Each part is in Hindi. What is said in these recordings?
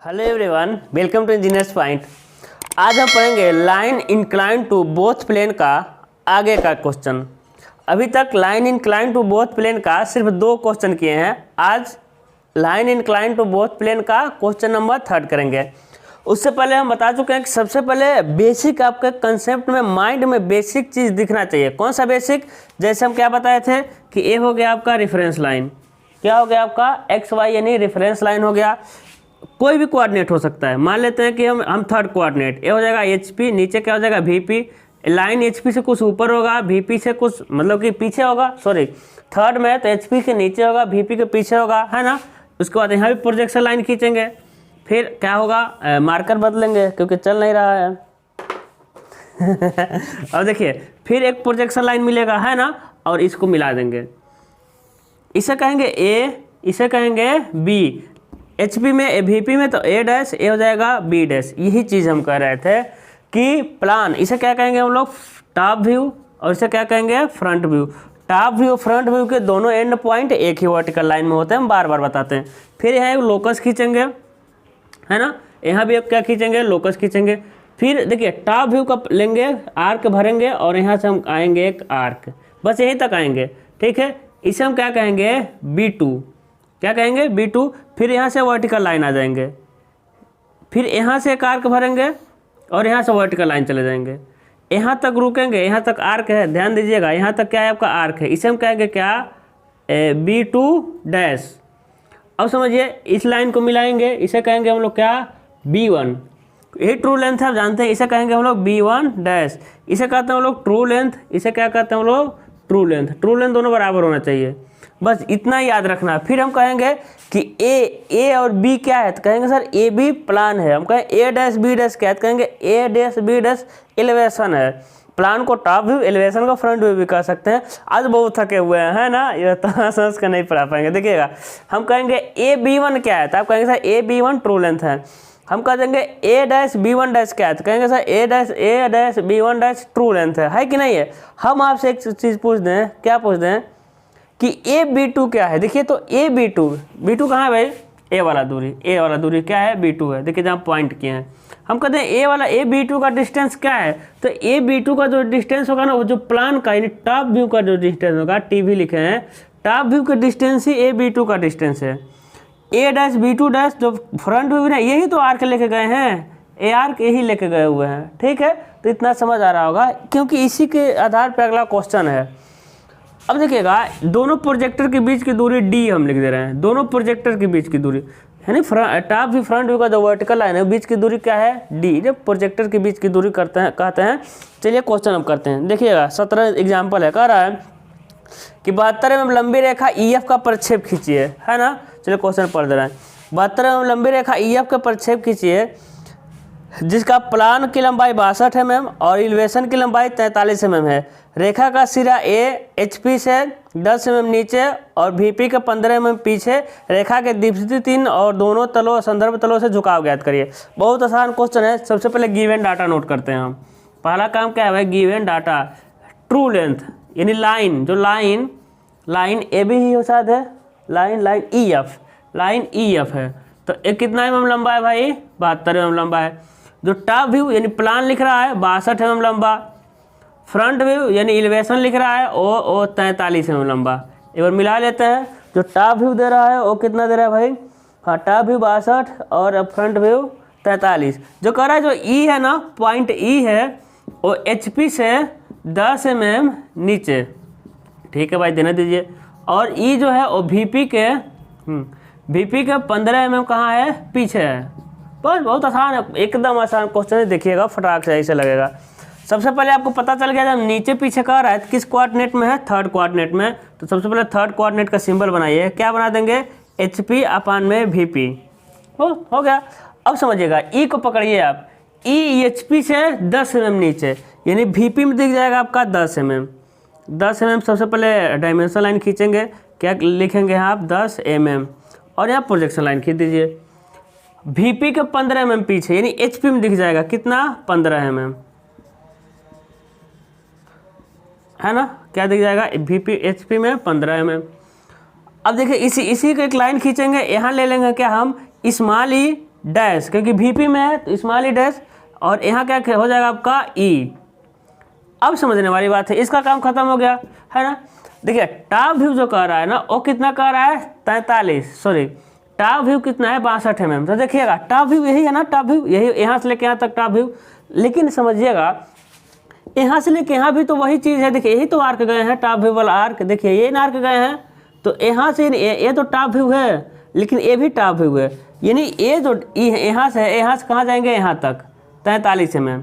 Hello everyone, welcome to engineers point. आज हम पढ़ेंगे line incline to both plane का आगे का क्वेश्चन। अभी तक line incline to both plane का सिर्फ 2 क्वेश्चन किए हैं। आज line incline to both plane का क्वेश्चन नंबर 3 करेंगे। उससे पहले हम बता चुके हैं कि सबसे पहले बेसिक आपके कंसेप्ट में, माइंड में बेसिक चीज़ दिखना चाहिए। कौन सा बेसिक? जैसे हम क्या बताए थे कि ए हो गया आपका रेफरेंस लाइन, क्या हो गया आपका एक्स वाई यानी रेफरेंस लाइन हो गया। कोई भी कोऑर्डिनेट हो सकता है। मान लेते हैं कि हम थर्ड कोऑर्डिनेट, ए हो जाएगा एच पी, नीचे क्या हो जाएगा V P. Line H P से कुछ ऊपर होगा, वी पी से कुछ मतलब कि पीछे होगा। सॉरी, थर्ड में तो एच पी के नीचे होगा, वी पी के पीछे होगा, है ना। उसके बाद यहाँ भी प्रोजेक्शन लाइन खींचेंगे। फिर क्या होगा, मार्कर बदलेंगे क्योंकि चल नहीं रहा है। अब देखिए, फिर एक प्रोजेक्शन लाइन मिलेगा, है ना, और इसको मिला देंगे। इसे कहेंगे ए, इसे कहेंगे बी। एच पी में, वी पी में तो ए डैश, ए हो जाएगा बी डैश। यही चीज़ हम कह रहे थे कि प्लान, इसे क्या कहेंगे हम लोग, टॉप व्यू, और इसे क्या कहेंगे, front view. Top view front view के दोनों एंड पॉइंट एक ही वर्टिकल लाइन में होते हैं, हम बार बार बताते हैं। फिर यहाँ एक लोकस खींचेंगे, है ना, यहाँ भी अब क्या खींचेंगे, लोकस खींचेंगे। फिर देखिए टॉप व्यू का लेंगे, आर्क भरेंगे और यहाँ से हम आएंगे एक आर्क, बस यहीं तक आएंगे, ठीक है। इसे हम क्या कहेंगे, B2, क्या कहेंगे, B2। फिर यहाँ से वर्टिकल लाइन आ जाएंगे, फिर यहाँ से एक आर्क भरेंगे और यहाँ से वर्टिकल लाइन चले जाएंगे। यहाँ तक रुकेंगे, यहाँ तक आर्क है, ध्यान दीजिएगा, यहाँ तक क्या है आपका आर्क है। इसे हम कहेंगे क्या, B2 डैश। अब समझिए, इस लाइन को मिलाएंगे, इसे कहेंगे हम लोग क्या, B1। ये ट्रू लेंथ है, आप जानते हैं, इसे कहेंगे हम लोग B1 डैश। इसे कहते हैं हम लोग ट्रू लेंथ, इसे क्या कहते हैं हम लोग, ट्रू लेंथ। ट्रू लेंथ दोनों बराबर होना चाहिए, बस इतना याद रखना। फिर हम कहेंगे कि ए और बी क्या है, तो कहेंगे सर ए बी प्लान है। हम कहें ए डैश बी डैश क्या है, तो कहेंगे ए डैश बी डैश एलिवेशन है। प्लान को टॉप व्यू, एलिवेशन को फ्रंट व्यू भी कह सकते हैं। आज बहुत थके हुए हैं, है ना, ये तो समझ कर नहीं पढ़ा पाएंगे। देखिएगा, हम कहेंगे ए B1 क्या है, तो आप कहेंगे सर ए B1 ट्रू लेंथ है। हम कह देंगे ए डैश B1 डैश क्या है, तो कहेंगे sir A dash B1 dash true length है कि नहीं है। हम आपसे एक चीज़ पूछ दें, क्या पूछ दें कि ए B2 क्या है। देखिए, तो ए B2 कहाँ है भाई, ए वाला दूरी क्या है, B2 है। देखिए जहाँ पॉइंट किए हैं, हम कहते हैं ए B2 का डिस्टेंस क्या है, तो ए B2 का जो डिस्टेंस होगा ना, वो जो प्लान का यानी टॉप व्यू का जो डिस्टेंस होगा, टीवी लिखे हैं, टॉप व्यू का डिस्टेंस ही ए B2 का डिस्टेंस है। ए डैश B2 डैश जो फ्रंट व्यू है, यही तो आर्क लेके गए हैं, ए आर्क यही लेके गए हुए हैं, ठीक है। तो इतना समझ आ रहा होगा, क्योंकि इसी के आधार पर अगला क्वेश्चन है। अब देखिएगा, दोनों प्रोजेक्टर के बीच की दूरी D हम लिख दे रहे हैं। दोनों प्रोजेक्टर के बीच की दूरी यानी टॉप व्यू फ्रंट व्यू का जो वर्टिकल लाइन है, बीच की दूरी क्या है, D। जब प्रोजेक्टर के बीच की दूरी कहते हैं। चलिए क्वेश्चन हम करते हैं। देखिएगा, 17 एग्जाम्पल है, कह रहा है कि 72 mm लंबी रेखा EF का प्रक्षेप खींचिए, है ना। चलिए क्वेश्चन पढ़ दे रहा है। 72 mm लंबी रेखा EF का प्रक्षेप खींचिए जिसका प्लान की लंबाई 62 mm और एलिवेशन की लंबाई 43 mm है। रेखा का सिरा ए HP से 10 mm नीचे और VP के 15 mm पीछे, रेखा के द्विभाजक 3 और दोनों तलों संदर्भ तलों से झुकाव ज्ञात करिए। बहुत आसान क्वेश्चन है। सबसे पहले गिवन डाटा नोट करते हैं हम। पहला काम क्या है भाई, गिवन डाटा। ट्रू लेंथ यानी लाइन, जो लाइन ए बी ही हो शायद है, लाइन EF है, तो ये कितना mm लंबा है भाई, 72 mm लंबा है। जो टॉप व्यू यानी प्लान लिख रहा है 62 mm लंबा, फ्रंट व्यू यानी एलिवेशन लिख रहा है वो 43 mm लंबा। एक बार मिला लेते हैं। जो टॉप व्यू दे रहा है वो कितना दे रहा है भाई, हाँ, टॉप व्यू 62 और फ्रंट व्यू 43। जो कह रहा है जो E है ना, पॉइंट E है, वो HP से 10 mm नीचे, ठीक है भाई, देने दीजिए। और E जो है वो VP के 15 mm कहाँ है, पीछे है। बस बहुत आसान है, एकदम आसान क्वेश्चन है। देखिएगा, फटाक से ऐसे लगेगा। सबसे पहले आपको पता चल गया जब नीचे पीछे कह रहा है किस कोऑर्डिनेट में है, थर्ड कोऑर्डिनेट में। तो सबसे पहले थर्ड कोऑर्डिनेट का सिंबल बनाइए। क्या बना देंगे, HP अपान में VP। हो गया। अब समझिएगा, E को पकड़िए आप। E HP से 10 mm नीचे यानी VP में दिख जाएगा आपका 10 mm। 10 mm सबसे पहले डायमेंशन लाइन खींचेंगे। क्या लिखेंगे यहाँ आप, 10 mm, और यहाँ प्रोजेक्शन लाइन खींच दीजिए। VP के 15 mm पीछे यानी HP में दिख जाएगा कितना, 15 mm, है ना। क्या दिख जाएगा, VP HP में 15 mm। अब देखिए, इसी को एक लाइन खींचेंगे। यहाँ ले लेंगे क्या हम, स्मॉल ई डैश, क्योंकि VP में है तो स्मॉल ई डैश, और यहाँ क्या हो जाएगा आपका E। अब समझने वाली बात है, इसका काम खत्म हो गया है ना। देखिए टॉप व्यू जो कह रहा है ना वो कितना कह रहा है 43, सॉरी टॉप व्यू कितना है 62 mm। तो देखिएगा टॉप व्यू यही है ना, टॉप व्यू यही, यहाँ से लेके यहाँ तक टॉप व्यू। लेकिन समझिएगा यहाँ से लेके यहाँ भी तो वही चीज़ है, देखिए यही तो आर्क गए हैं, टॉप व्यू वाला आर्क, देखिए ये आर्क गए हैं, तो यहाँ से ये तो टॉप व्यू है, लेकिन ये भी टॉप व्यू है, यानी ये जो यहाँ से कहाँ जाएंगे, यहाँ तक 43 mm।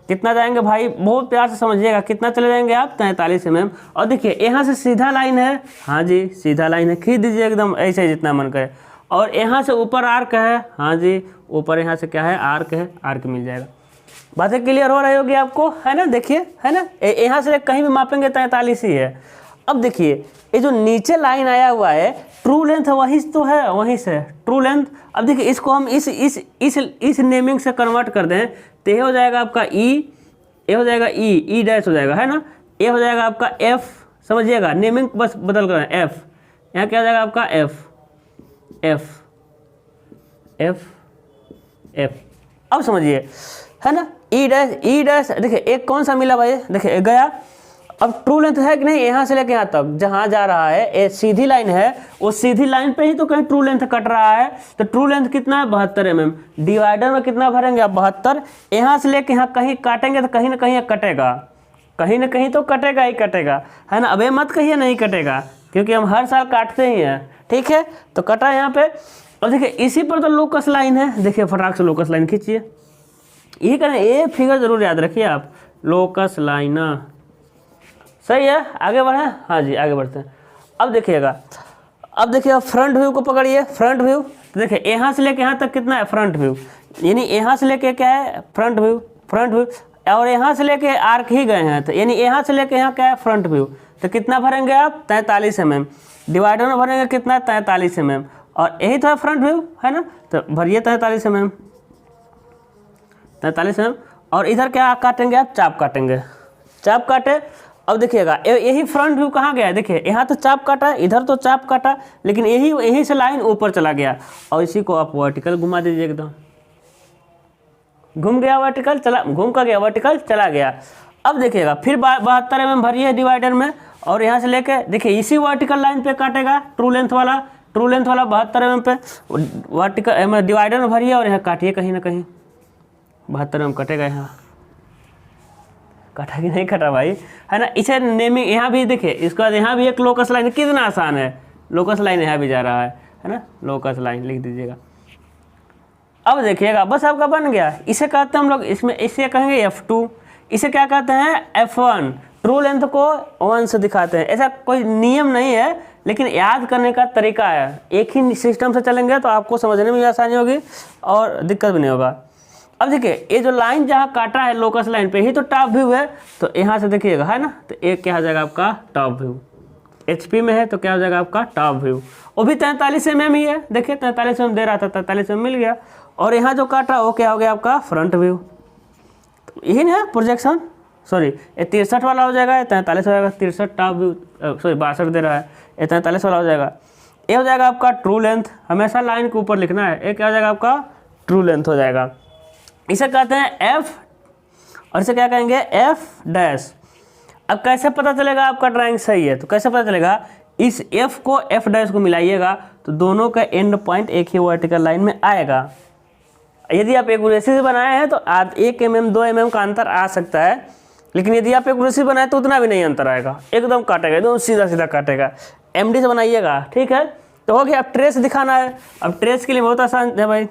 कितना जाएंगे भाई, बहुत प्यार से समझिएगा, कितना चले जाएंगे आप 43 mm। और देखिए यहाँ से सीधा लाइन है, हाँ जी सीधा लाइन है, खींच दीजिए एकदम ऐसे जितना मन करे। और यहाँ से ऊपर आर्क है, हाँ जी ऊपर यहाँ से क्या है, आर्क है, आर्क मिल जाएगा। बातें क्लियर हो रही होगी आपको, है ना। देखिए है ना, यहाँ से कहीं भी मापेंगे 43 ही है। अब देखिए ये जो नीचे लाइन आया हुआ है ट्रू लेंथ वहीं तो है, वहीं से ट्रू लेंथ। अब देखिए इसको हम इस नेमिंग से कन्वर्ट कर दें तो ये हो जाएगा आपका E, ये हो जाएगा E डैश हो जाएगा, है ना। ये हो जाएगा आपका F, समझिएगा नेमिंग बस बदल कर F, यहाँ क्या हो जाएगा आपका F। अब समझिए है ना, E डैश देखिए एक कौन सा मिला भाई, देखिए गया। अब ट्रू लेंथ है कि नहीं, यहाँ से लेके यहाँ तक जहाँ जा रहा है ये सीधी लाइन है, वो सीधी लाइन पे ही तो कहीं ट्रू लेंथ कट रहा है, तो ट्रू लेंथ कितना है 72 mm। डिवाइडर में कितना भरेंगे आप 72, यहाँ से लेके यहाँ कहीं काटेंगे तो कहीं ना कहीं कटेगा, कहीं ना कहीं तो कटेगा ही कटेगा, है ना। अब ये मत कहिए नहीं कटेगा, क्योंकि हम हर साल काटते ही हैं, ठीक है। तो कटा यहाँ पे। और देखिए इसी पर तो लोकस लाइन है, देखिए फटाक से लोकस लाइन खींचिए, यही करें, ये फिगर जरूर याद रखिए आप, लोकस लाइन, सही है। आगे बढ़े, हाँ जी आगे बढ़ते हैं। अब देखिएगा, अब देखिए फ्रंट व्यू को पकड़िए, फ्रंट व्यू, तो देखिए यहाँ से लेके यहाँ तक कितना है फ्रंट व्यू, यानी यहाँ से लेके क्या है फ्रंट व्यू, और यहाँ से लेके आर्क ही गए हैं, तो यानी यहाँ से लेके यहाँ क्या है फ्रंट व्यू। तो कितना भरेंगे आप 43 mm, डिवाइडर में भरेंगे कितना 43 mm, और यही तो है फ्रंट व्यू, है ना। तो भरिए 43 mm, और इधर क्या काटेंगे आप, चाप काटेंगे, चाप काटे। अब देखिएगा यही फ्रंट व्यू कहाँ गया, देखिए यहाँ तो चाप काटा, इधर तो चाप काटा, लेकिन यही से लाइन ऊपर चला गया, और इसी को आप वर्टिकल घुमा दीजिए, एकदम घूम गया वर्टिकल, चला घूम कर गया वर्टिकल चला गया। अब देखिएगा फिर 72 mm भरिए डिवाइडर में, और यहाँ से लेके देखिए इसी वर्टिकल लाइन पे काटेगा ट्रू लेंथ वाला 72 mm पे वर्टिकल डिवाइडर में भरिए, और यहाँ काटिए कहीं ना कहीं 72 mm कटेगा, यहाँ कटा कि नहीं कटा भाई, है ना। इसे नेमिंग यहाँ भी देखिए, इसके बाद यहाँ भी एक लोकस लाइन, कितना आसान है, लोकस लाइन यहाँ भी जा रहा है ना, लोकस लाइन लिख दीजिएगा। अब देखिएगा बस आपका बन गया। इसे कहते हैं हम लोग, इसमें इसे कहेंगे F2, इसे क्या कहते हैं F1। ट्रू लेंथ को 1 से दिखाते हैं, ऐसा कोई नियम नहीं है, लेकिन याद करने का तरीका है। एक ही सिस्टम से चलेंगे तो आपको समझने में भी आसानी होगी और दिक्कत भी नहीं होगा। अब देखिए ये जो लाइन जहाँ काटा है लोकस लाइन पे ही तो टॉप व्यू है, तो यहाँ से देखिएगा, है ना, तो एक क्या हो जाएगा आपका टॉप व्यू। HP में है तो क्या हो जाएगा आपका टॉप व्यू, वो भी 43 mm ही है, देखिए 43 mm दे रहा था, 43 mm मिल गया। और यहाँ जो काटा वो क्या हो गया आपका फ्रंट व्यू, तो यही ना प्रोजेक्शन, सॉरी ये 63 वाला हो जाएगा, ये 43 हो जाएगा, 63 टॉप व्यू, सॉरी 62 दे रहा है, ये 43 वाला हो जाएगा। ये हो जाएगा आपका ट्रू लेंथ, हमेशा लाइन के ऊपर लिखना है, ये क्या हो जाएगा आपका ट्रू लेंथ हो जाएगा। इसे कहते हैं F, और इसे क्या कहेंगे F डैश। अब कैसे पता चलेगा आपका ड्राइंग सही है, तो कैसे पता चलेगा, इस F को F डैश को मिलाइएगा तो दोनों का एंड पॉइंट एक ही वर्टिकल लाइन में आएगा। यदि आप एक्यूरेसी से बनाए हैं तो 1 mm 2 mm का अंतर आ सकता है, लेकिन यदि आप एक्यूरेसी बनाए तो उतना भी नहीं अंतर आएगा, एकदम काटेगा, एकदम सीधा सीधा काटेगा। MD से बनाइएगा, ठीक है। तो हो गया, अब ट्रेस दिखाना है। अब ट्रेस के लिए बहुत आसान है भाई,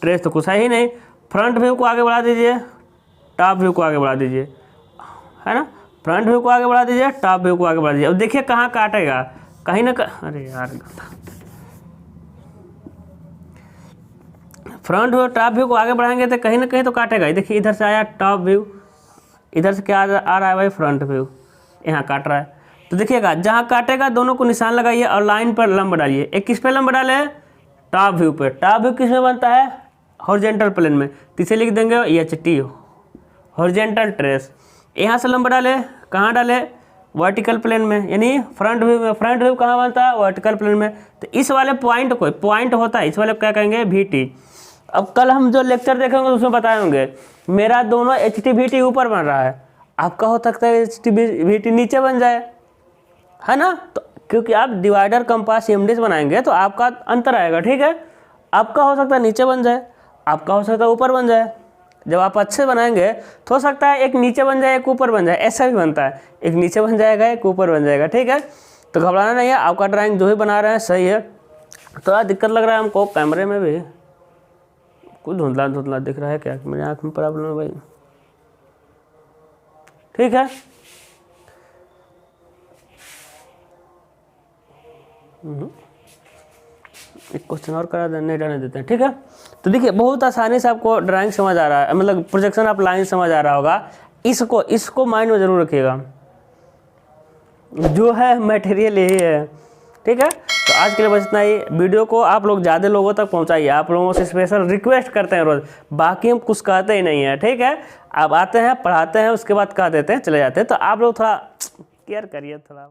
ट्रेस तो कुछ है ही नहीं, फ्रंट व्यू को आगे बढ़ा दीजिए, टॉप व्यू को आगे बढ़ा दीजिए, है ना, फ्रंट व्यू को आगे बढ़ा दीजिए, टॉप व्यू को आगे बढ़ा दीजिए। अब देखिए कहाँ काटेगा, कहीं ना अरे यार, फ्रंट व्यू टॉप व्यू को आगे बढ़ाएंगे तो कहीं ना कहीं तो काटेगा। देखिए इधर से आया टॉप व्यू, इधर से क्या आ रहा है भाई फ्रंट व्यू, यहाँ काट रहा है। तो देखिएगा जहाँ काटेगा दोनों को निशान लगाइए और लाइन पर लंब डालिए। एक किस पे लंब डाले, टॉप व्यू पे। टॉप व्यू किस में बनता है, हॉरिजॉन्टल प्लेन में, तो इसे लिख देंगे HT हॉरिजॉन्टल ट्रेस। यहाँ से लंब डाले, कहाँ डाले, वर्टिकल प्लेन में, यानी फ्रंट व्यू में। फ्रंट व्यू कहाँ बनता है, वर्टिकल प्लेन में। तो इस वाले पॉइंट को, पॉइंट होता है इस वाले क्या कहेंगे VT। अब कल हम जो लेक्चर देखेंगे उसमें बताएंगे मेरा दोनों HTVT ऊपर बन रहा है, आपका हो सकता है HTVT नीचे बन जाए, है ना। तो क्योंकि आप डिवाइडर कंपास CMD से बनाएंगे तो आपका अंतर आएगा, ठीक है। आपका हो सकता है नीचे बन जाए, आपका हो सकता है ऊपर बन जाए। जब आप अच्छे बनाएंगे तो हो सकता है एक नीचे बन जाए एक ऊपर बन जाए, ऐसा भी बनता है, एक नीचे बन जाएगा एक ऊपर बन जाएगा, ठीक है। तो घबराना नहीं है, आपका ड्राइंग जो भी बना रहे हैं सही है। थोड़ा दिक्कत लग रहा है हमको कैमरे में भी, कुछ धुंधला धुंधला दिख रहा है, क्या मेरी आँख में प्रॉब्लम है भाई, ठीक है। एक क्वेश्चन और करा नहीं रहने देते हैं, ठीक है। तो देखिए बहुत आसानी से आपको ड्राइंग समझ आ रहा है, मतलब प्रोजेक्शन ऑफ लाइन समझ आ रहा होगा। इसको माइंड में ज़रूर रखिएगा, जो है मटेरियल यही है, ठीक है। तो आज के लिए बस इतना ही। वीडियो को आप लोग ज़्यादा लोगों तक पहुंचाइए, आप लोगों से स्पेशल रिक्वेस्ट करते हैं रोज़, बाकी हम कुछ कहते ही नहीं है, ठीक है। आप आते हैं पढ़ाते हैं उसके बाद कह देते हैं चले जाते हैं, तो आप लोग थोड़ा केयर करिए थोड़ा।